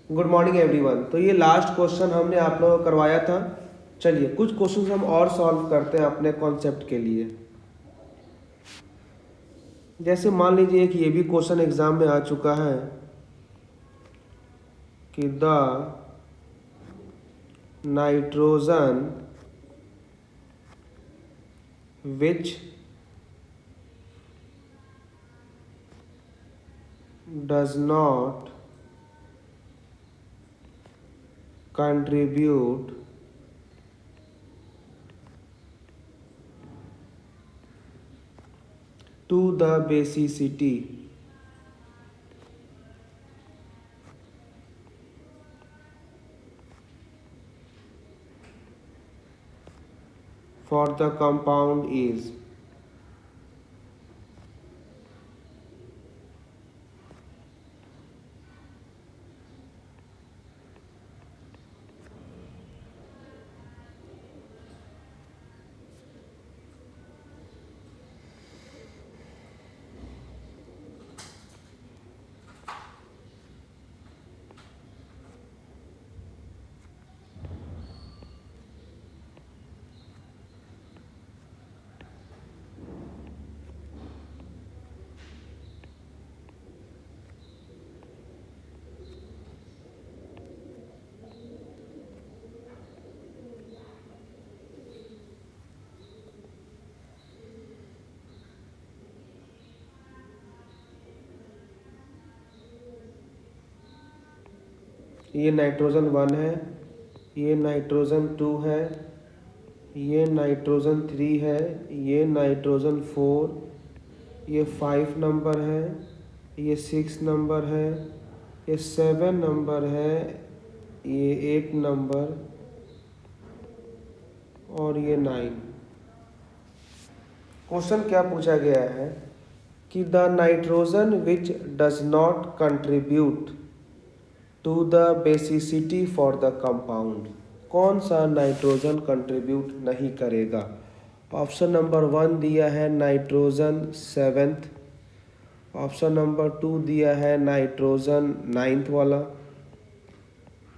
Good morning everyone. तो ये last question हमने आप लोगों को करवाया था। चलिए कुछ क्वेश्चंस हम और सॉल्व करते हैं अपने कॉन्सेप्ट के लिए। जैसे मान लीजिए कि ये भी क्वेश्चन एग्जाम में आ चुका है कि the nitrogen which does not contribute to the basicity for the compound is ये नाइट्रोजन 1 है, ये नाइट्रोजन 2 है, ये नाइट्रोजन 3 है, ये नाइट्रोजन 4, ये 5 नंबर है, ये 6 नंबर है, ये 7 नंबर है, ये 8 नंबर और ये 9। क्वेश्चन क्या पूछा गया है कि the nitrogen which does not contribute to the basicity for the compound, कौन सा नाइट्रोजन कंट्रीब्यूट नहीं करेगा। ऑप्शन नंबर 1 दिया है नाइट्रोजन 7th, ऑप्शन नंबर 2 दिया है नाइट्रोजन 9th वाला,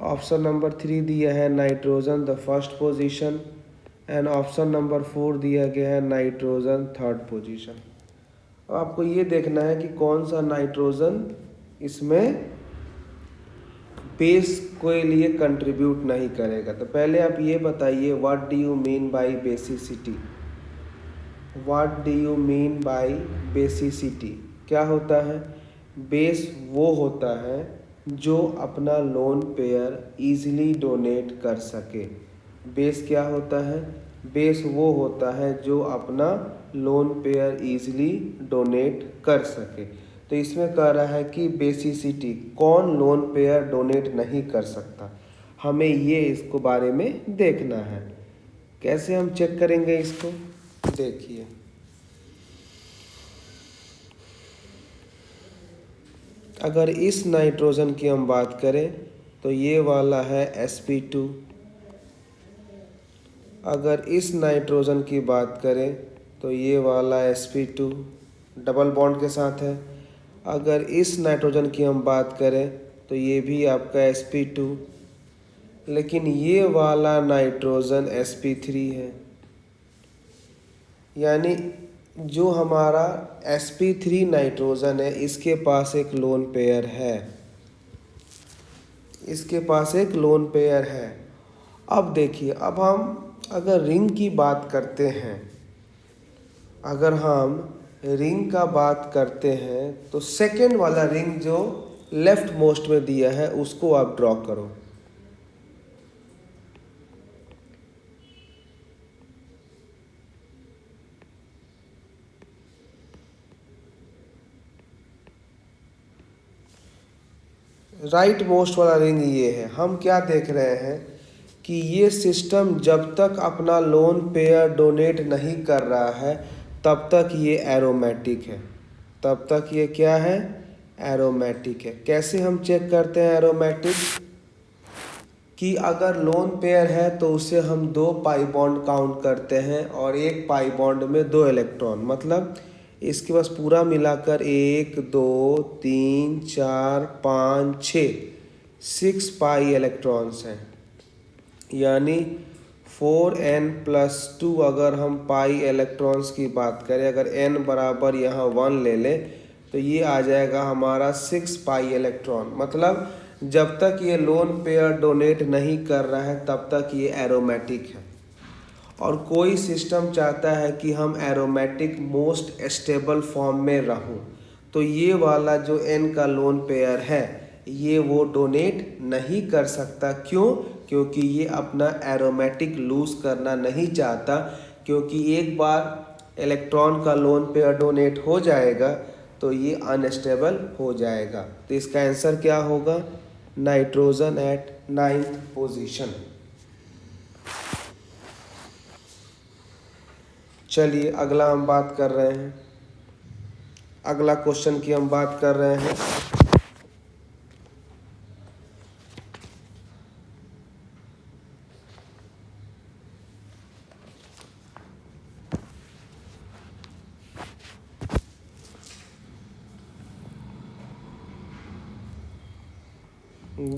ऑप्शन नंबर 3 दिया है nitrogen the first position and option number 4 दिया गया है नाइट्रोजन 3rd पोजीशन। अब आपको ये देखना है कि कौन सा नाइट्रोजन इसमें बेस के लिए कंट्रीब्यूट नहीं करेगा। तो पहले आप ये बताइए what do you mean by basicity. What do you mean by basicity क्या होता है? बेस वो होता है जो अपना लोन पेयर इजीली डोनेट कर सके। बेस क्या होता है? बेस वो होता है जो अपना लोन पेयर इजीली डोनेट कर सके। तो इसमें कह रहा है कि बेसिसिटी कौन लोन पेयर डोनेट नहीं कर सकता, हमें ये इसको बारे में देखना है। कैसे हम चेक करेंगे इसको? देखिए, अगर इस नाइट्रोजन की हम बात करें तो ये वाला है sp2। अगर इस नाइट्रोजन की बात करें तो ये वाला sp2 डबल बॉन्ड के साथ है। अगर इस नाइट्रोजन की हम बात करें तो ये भी आपका sp2, लेकिन ये वाला नाइट्रोजन sp3 है। यानी जो हमारा sp3 नाइट्रोजन है इसके पास एक लोन पेयर है, इसके पास एक लोन पेयर है। अब देखिए, अब हम अगर रिंग की बात करते हैं, अगर हम रिंग का बात करते हैं तो सेकेंड वाला रिंग जो लेफ्ट मोस्ट में दिया है उसको आप ड्रॉ करो। राइट मोस्ट वाला रिंग ये है। हम क्या देख रहे हैं कि ये सिस्टम जब तक अपना लोन पेयर डोनेट नहीं कर रहा है तब तक ये एरोमेटिक है, तब तक ये क्या है? एरोमेटिक है। कैसे हम चेक करते हैं एरोमेटिक? कि अगर लोन पेयर है तो उसे हम 2 पाई बॉन्ड काउंट करते हैं और एक पाई बॉन्ड में 2 इलेक्ट्रॉन, मतलब इसके पास पूरा मिलाकर 1 2 3 4 5 6 6 पाई इलेक्ट्रॉन्स हैं, यानी 4n+2 अगर हम पाई इलेक्ट्रॉन्स की बात करें, अगर n बराबर यहाँ 1 ले लें तो ये आ जाएगा हमारा 6 पाई इलेक्ट्रॉन। मतलब जब तक ये लोन पेयर डोनेट नहीं कर रहा है तब तक ये एरोमेटिक है, और कोई सिस्टम चाहता है कि हम एरोमेटिक मोस्ट स्टेबल फॉर्म में रहूं, तो ये वाला जो n का लोन पेयर है ये वो डोनेट नहीं कर सकता। क्यों? क्योंकि ये अपना एरोमेटिक लूज़ करना नहीं चाहता, क्योंकि एक बार इलेक्ट्रॉन का लोन पेयर डोनेट हो जाएगा तो ये अनस्टेबल हो जाएगा। तो इसका आंसर क्या होगा? Nitrogen eight 9th position. चलिए अगला हम बात कर रहे हैं, अगला क्वेश्चन की हम बात कर रहे हैं।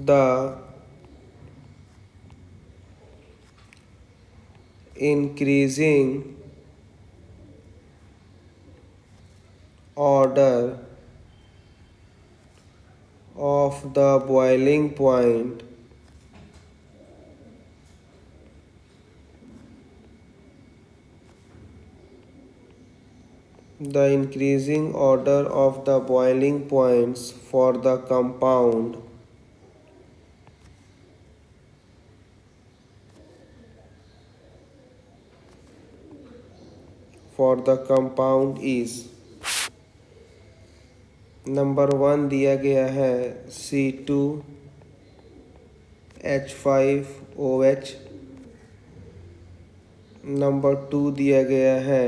The increasing order of the boiling point the increasing order of the boiling points for the compound is number 1 दिया गया है C2H5OH, नंबर 2 दिया गया है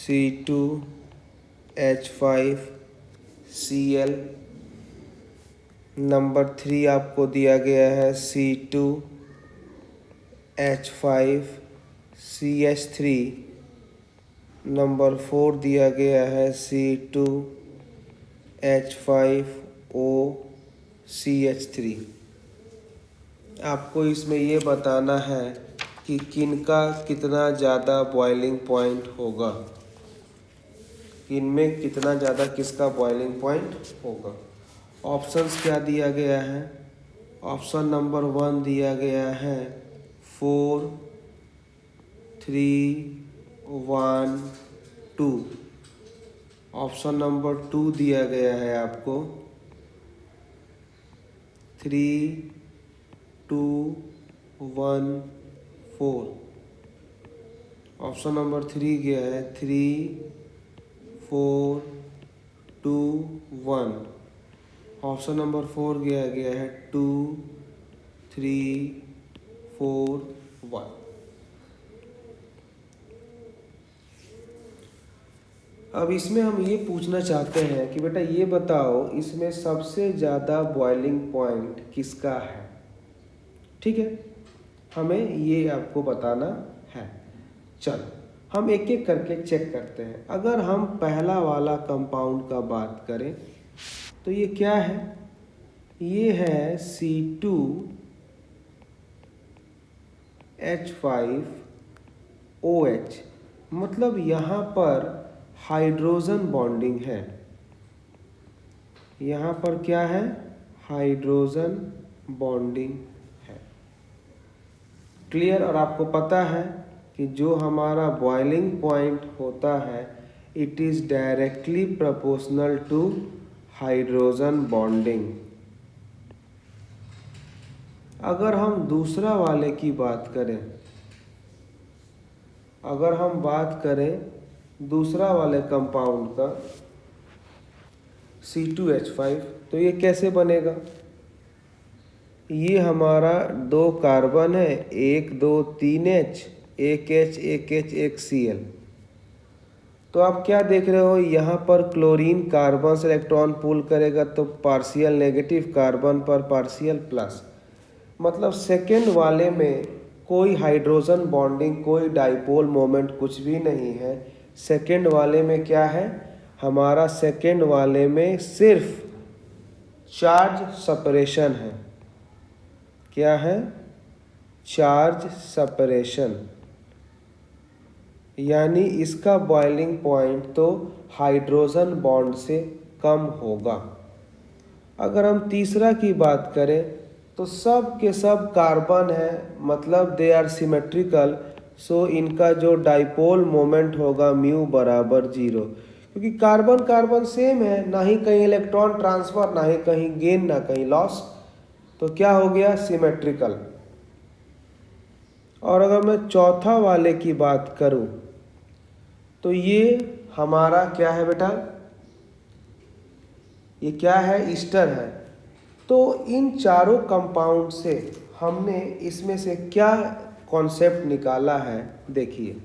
C2H5Cl, नंबर 3 आपको दिया गया है C2H5CH3, नंबर 4 दिया गया है C2H5OCH3। आपको इसमें ये बताना है कि किनका कितना ज़्यादा बॉइलिंग पॉइंट होगा, इनमें कितना ज़्यादा किसका बॉइलिंग पॉइंट होगा। ऑप्शंस क्या दिया गया है? ऑप्शन नंबर 1 दिया गया है 4 3 1 2, ऑप्शन नंबर 2 दिया गया है आपको 3 2 1 4, ऑप्शन नंबर 3 गया है 3 4 2 1, ऑप्शन नंबर 4 गया है 2 3 4 1। अब इसमें हम ये पूछना चाहते हैं कि बेटा ये बताओ इसमें सबसे ज़्यादा बॉइलिंग पॉइंट किसका है। ठीक है, हमें ये आपको बताना है। चलो हम एक एक करके चेक करते हैं। अगर हम पहला वाला कंपाउंड का बात करें तो ये क्या है? ये है C2H5OH, मतलब यहाँ पर हाइड्रोजन बॉन्डिंग है। यहाँ पर क्या है? हाइड्रोजन बॉन्डिंग है। क्लियर? और आपको पता है कि जो हमारा बॉइलिंग पॉइंट होता है it is directly proportional to hydrogen bonding. अगर हम दूसरा वाले की बात करें, अगर हम बात करें दूसरा वाले कंपाउंड का C2H5, तो ये कैसे बनेगा? ये हमारा 2 कार्बन है, 1 2 3 H, एक H एक H एक Cl। तो आप क्या देख रहे हो? यहाँ पर क्लोरीन कार्बन से इलेक्ट्रॉन पुल करेगा तो पार्शियल नेगेटिव कार्बन पर पार्शियल प्लस, मतलब सेकेंड वाले में कोई हाइड्रोजन बॉन्डिंग, कोई डाइपोल मोमेंट कुछ भी नहीं है। सेकेंड वाले में क्या है? हमारा सेकेंड वाले में सिर्फ चार्ज सेपरेशन है। क्या है? चार्ज सेपरेशन, यानी इसका बॉइलिंग पॉइंट तो हाइड्रोजन बॉन्ड से कम होगा। अगर हम तीसरा की बात करें तो सब के सब कार्बन है, मतलब दे आर सिमेट्रिकल, सो इनका जो डाइपोल मोमेंट होगा म्यू बराबर 0, क्योंकि कार्बन कार्बन सेम है, ना ही कहीं इलेक्ट्रॉन ट्रांसफर, ना ही कहीं गेन, ना कहीं लॉस, तो क्या हो गया? सिमेट्रिकल। और अगर मैं चौथा वाले की बात करूं तो ये हमारा क्या है बेटा? ये क्या है? ईस्टर है। तो इन चारों कंपाउंड से हमने इसमें से क्या कॉन्सेप्ट निकाला है? देखिए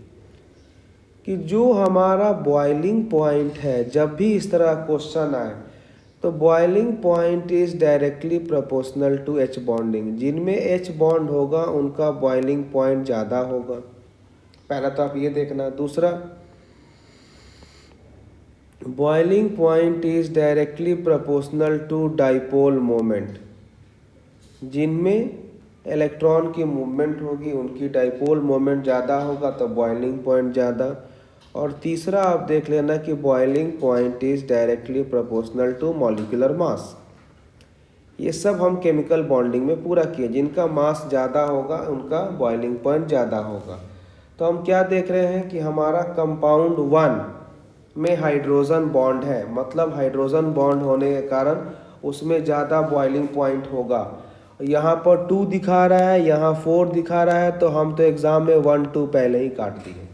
कि जो हमारा बॉइलिंग पॉइंट है, जब भी इस तरह क्वेश्चन आए तो boiling point is directly proportional to H bonding. जिनमें एच बॉन्ड होगा उनका बॉइलिंग पॉइंट ज़्यादा होगा। पहला तो आप ये देखना। दूसरा, boiling point is directly proportional to dipole moment. जिनमें इलेक्ट्रॉन की मूवमेंट होगी उनकी डाइपोल मोमेंट ज़्यादा होगा तो बॉइलिंग पॉइंट ज़्यादा। और तीसरा आप देख लेना कि boiling point is directly proportional to molecular mass. ये सब हम केमिकल बॉन्डिंग में पूरा किए। जिनका मास ज़्यादा होगा उनका बॉइलिंग पॉइंट ज़्यादा होगा। तो हम क्या देख रहे हैं कि हमारा कंपाउंड 1 में हाइड्रोजन बॉन्ड है, मतलब हाइड्रोजन बॉन्ड होने के कारण उसमें ज़्यादा बॉइलिंग पॉइंट होगा। यहाँ पर 2 दिखा रहा है, यहाँ 4 दिखा रहा है, तो हम तो एग्ज़ाम में 1 2 पहले ही काट दिए।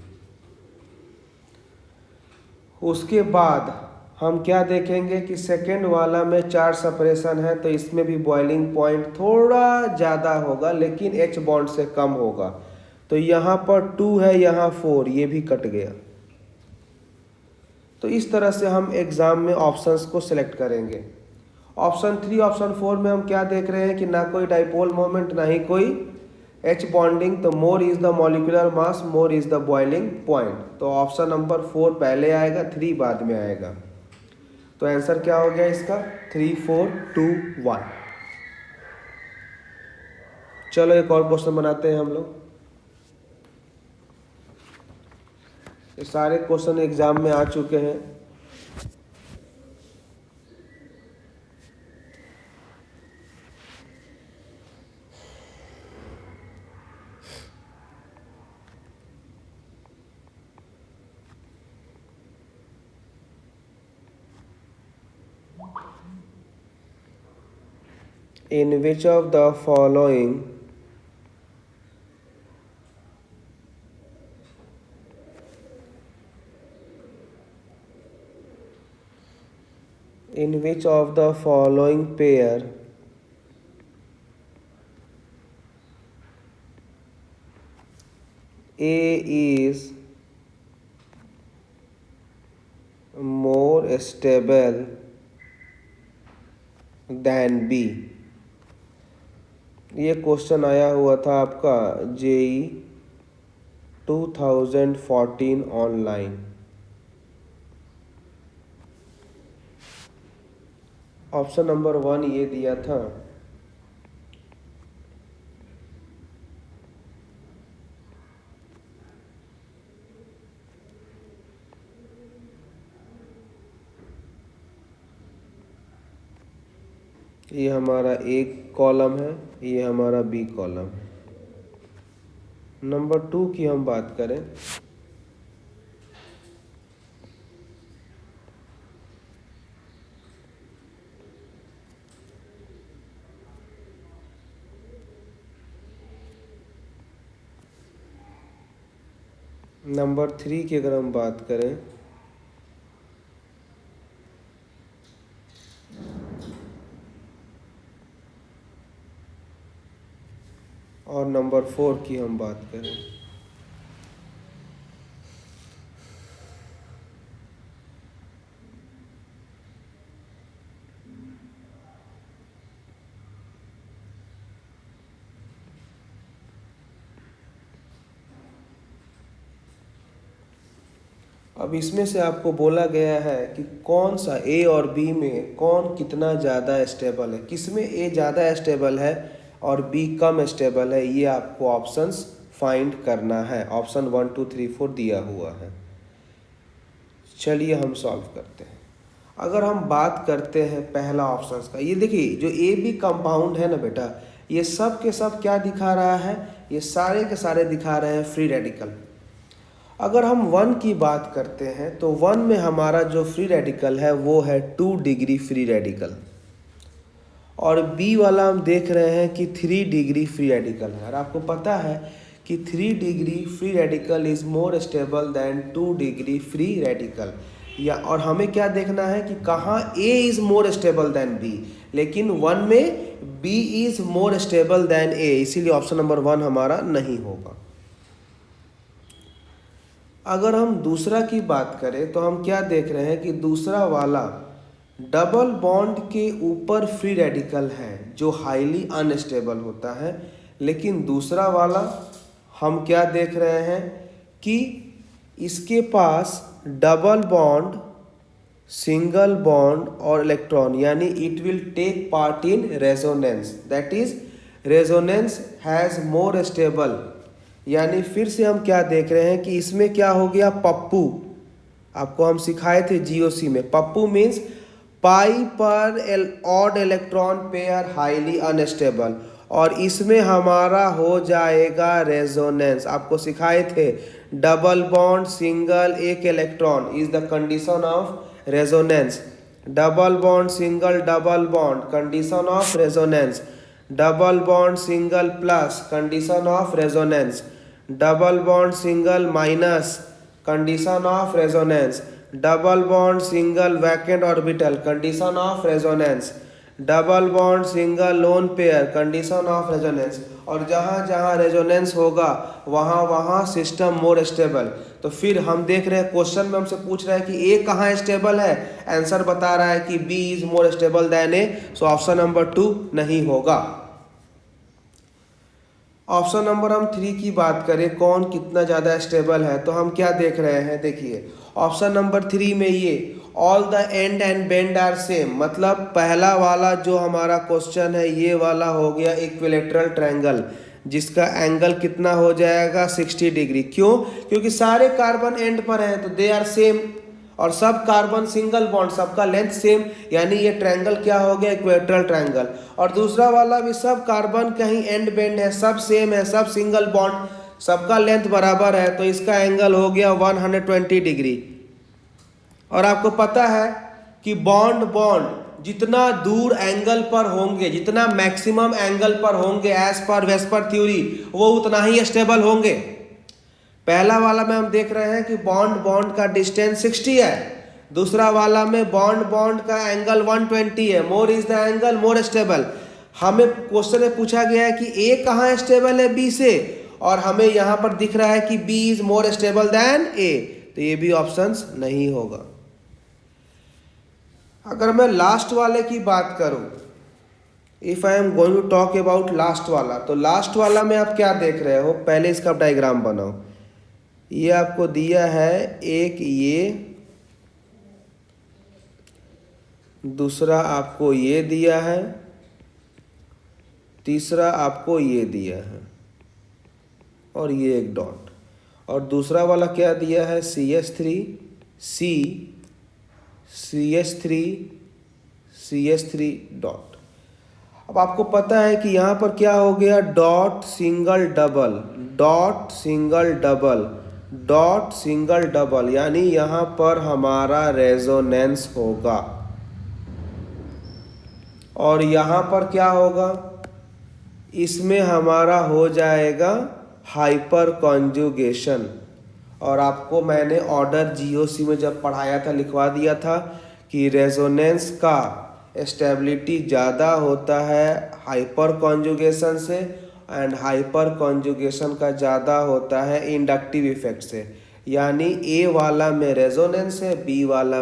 उसके बाद हम क्या देखेंगे कि सेकेंड वाला में चार्ज सेपरेशन है, तो इसमें भी बॉइलिंग पॉइंट थोड़ा ज़्यादा होगा लेकिन एच बॉन्ड से कम होगा। तो यहाँ पर 2 है, यहाँ 4, ये भी कट गया। तो इस तरह से हम एग्ज़ाम में ऑप्शंस को सिलेक्ट करेंगे। ऑप्शन 3, ऑप्शन 4 में हम क्या देख रहे हैं कि ना कोई डाइपोल मोमेंट, ना ही कोई एच बॉन्डिंग, तो more is the molecular mass, more is the boiling point. तो ऑप्शन नंबर 4 पहले आएगा, 3 बाद में आएगा। तो आंसर क्या हो गया इसका? 3 4 2 1। चलो एक और क्वेश्चन बनाते हैं हम लोग। ये सारे क्वेश्चन एग्जाम में आ चुके हैं। In which of the following pair A is more stable than B? ये क्वेश्चन आया हुआ था आपका जेई 2014 ऑनलाइन। ऑप्शन नंबर 1 ये दिया था। ये हमारा एक कॉलम है, ये हमारा बी कॉलम है। नंबर 2 की हम बात करें नंबर 3 की अगर हम बात करें और नंबर 4 की हम बात करें, अब इसमें से आपको बोला गया है कि कौन सा ए और बी में कौन कितना ज़्यादा स्टेबल है, किस में ए ज़्यादा स्टेबल है और बी कम स्टेबल है, ये आपको ऑप्शंस फाइंड करना है। ऑप्शन 1 2 3 4 दिया हुआ है। चलिए हम सॉल्व करते हैं। अगर हम बात करते हैं पहला ऑप्शंस का, ये देखिए जो ए बी कंपाउंड है ना बेटा, ये सब के सब क्या दिखा रहा है, ये सारे के सारे दिखा रहे हैं फ्री रेडिकल। अगर हम 1 की बात करते हैं तो 1 में हमारा जो फ्री रेडिकल है वो है 2 डिग्री फ्री रेडिकल, और बी वाला हम देख रहे हैं कि 3 डिग्री फ्री रेडिकल है। और आपको पता है कि 3 degree free radical is more stable than 2 degree free radical. या और हमें क्या देखना है कि कहाँ A is more stable than B, लेकिन 1 में B is more stable than A, इसीलिए ऑप्शन नंबर 1 हमारा नहीं होगा। अगर हम दूसरा की बात करें तो हम क्या देख रहे हैं कि दूसरा वाला डबल बॉन्ड के ऊपर फ्री रेडिकल है जो हाईली अनस्टेबल होता है, लेकिन दूसरा वाला हम क्या देख रहे हैं कि इसके पास डबल बॉन्ड, सिंगल बॉन्ड और इलेक्ट्रॉन, यानी it will take part in resonance, that is resonance has more stable. यानी फिर से हम क्या देख रहे हैं कि इसमें क्या हो गया, पप्पू, आपको हम सिखाए थे जीओसी में, पप्पू मीन्स पाई पर odd electron pair highly unstable, और इसमें हमारा हो जाएगा रेजोनेंस। आपको सिखाए थे डबल बॉन्ड सिंगल एक electron is the condition of resonance, double bond single double bond condition of resonance, double bond single plus condition of resonance, double bond single minus condition of resonance, double bond single vacant orbital condition of resonance, double bond single lone pair condition of resonance. और जहाँ जहाँ resonance होगा वहाँ वहाँ system more stable. तो फिर हम देख रहे हैं क्वेश्चन में हमसे पूछ रहा है कि ए कहाँ स्टेबल है, आंसर बता रहा है कि B is more stable than A, so option number 2 नहीं होगा। ऑप्शन नंबर हम 3 की बात करें कौन कितना ज़्यादा स्टेबल है, तो हम क्या देख रहे हैं, देखिए ऑप्शन नंबर 3 में ये all the and and bend are same, मतलब पहला वाला जो हमारा क्वेश्चन है ये वाला हो गया इक्विलेटरल ट्रायंगल, जिसका एंगल कितना हो जाएगा 60 डिग्री। क्यों? क्योंकि सारे कार्बन एंड पर हैं तो दे आर सेम, और सब कार्बन सिंगल बॉन्ड, सबका लेंथ सेम, यानी ये ट्रायंगल क्या हो गया, इक्वेटरल ट्रायंगल। और दूसरा वाला भी सब कार्बन कहीं एंड बेंड है, सब सेम है, सब सिंगल बॉन्ड, सबका लेंथ बराबर है, तो इसका एंगल हो गया 120 डिग्री। और आपको पता है कि बॉन्ड बॉन्ड जितना दूर एंगल पर होंगे, जितना मैक्सिमम एंगल पर होंगे एज पर वेस्पर थ्योरी, वो उतना ही स्टेबल होंगे। पहला वाला में हम देख रहे हैं कि बॉन्ड बॉन्ड का डिस्टेंस 60 है, दूसरा वाला में बॉन्ड बॉन्ड का एंगल 120 है, more is the angle more stable. हमें क्वेश्चन में पूछा गया है कि ए कहाँ स्टेबल है बी से, और हमें यहाँ पर दिख रहा है कि B is more stable than A, तो ये भी ऑप्शंस नहीं होगा। अगर मैं लास्ट वाले की बात करूं, if I am going to talk about last वाला, तो लास्ट वाला में आप क्या देख रहे हो, पहले इसका डायग्राम बनाओ। ये आपको दिया है एक, ये दूसरा आपको ये दिया है, तीसरा आपको ये दिया है, और ये एक डॉट, और दूसरा वाला क्या दिया है CH3 CH3 डॉट। अब आपको पता है कि यहाँ पर क्या हो गया, dot single double, dot single double, dot single double, यानी यहाँ पर हमारा रेजोनेंस होगा। और यहाँ पर क्या होगा, इसमें हमारा हो जाएगा हाइपर कॉन्जुगेशन। और आपको मैंने ऑर्डर जीओसी में जब पढ़ाया था लिखवा दिया था कि रेजोनेंस का स्टेबिलिटी ज़्यादा होता है हाइपर कॉन्जुगेशन से, एंड हाइपर कॉन्जुगेशन का ज़्यादा होता है इंडक्टिव इफेक्ट से। यानी ए वाला में रेजोनेंस है, बी वाला